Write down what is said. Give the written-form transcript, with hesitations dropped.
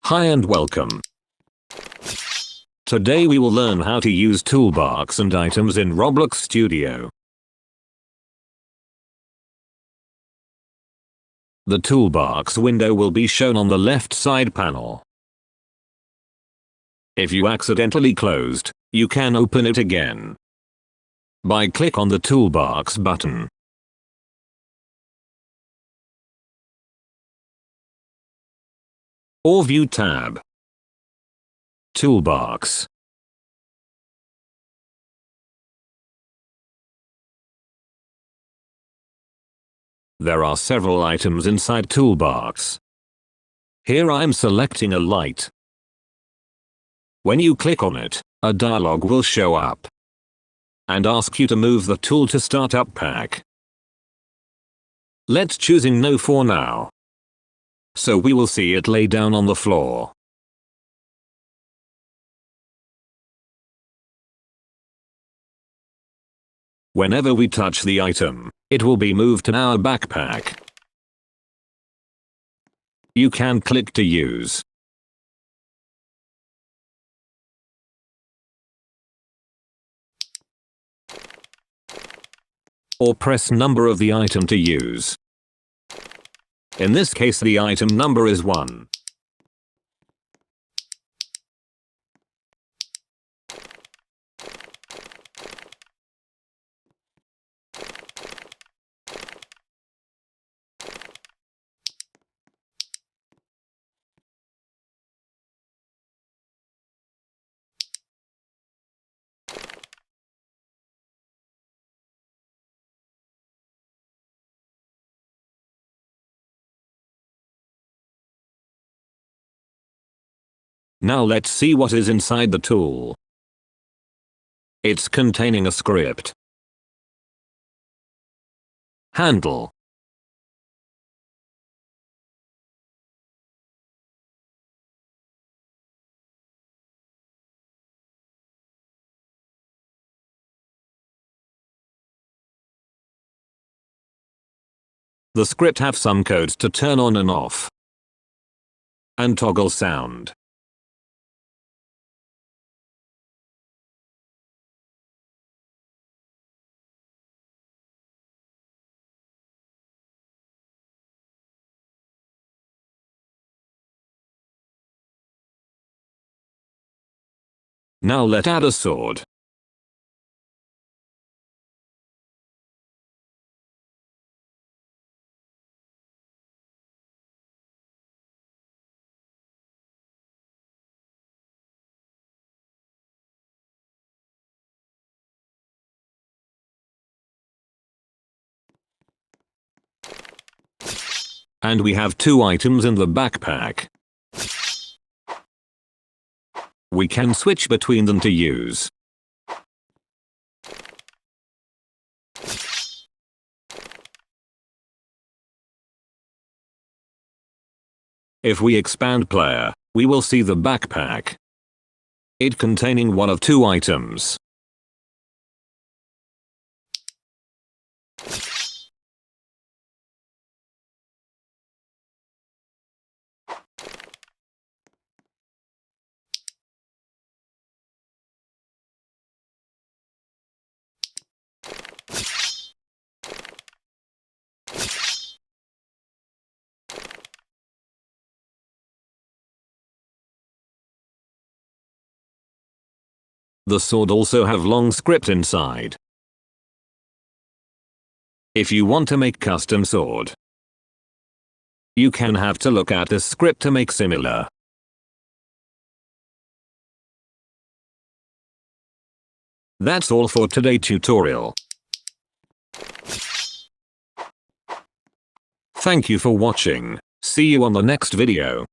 Hi and welcome. Today we will learn how to use toolbox and items in Roblox Studio. The toolbox window will be shown on the left side panel. If you accidentally closed, you can open it again by click on the toolbox button. Or View tab. Toolbox. There are several items inside Toolbox. Here I'm selecting a light. When you click on it, a dialog will show up and ask you to move the tool to Startup Pack. Let's choosing No for now. So we will see it lay down on the floor. Whenever we touch the item, it will be moved to our backpack. You can click to use. Or press number of the item to use. In this case the item number is 1. Now let's see what is inside the tool. It's containing a script, handle, the script have some codes to turn on and off, and toggle sound. Now let's add a sword. And we have 2 items in the backpack. We can switch between them to use. If we expand player, we will see the backpack. It containing one of 2 items. The sword also have long script inside. If you want to make custom sword, you can have to look at this script to make similar. That's all for today's tutorial. Thank you for watching. See you on the next video.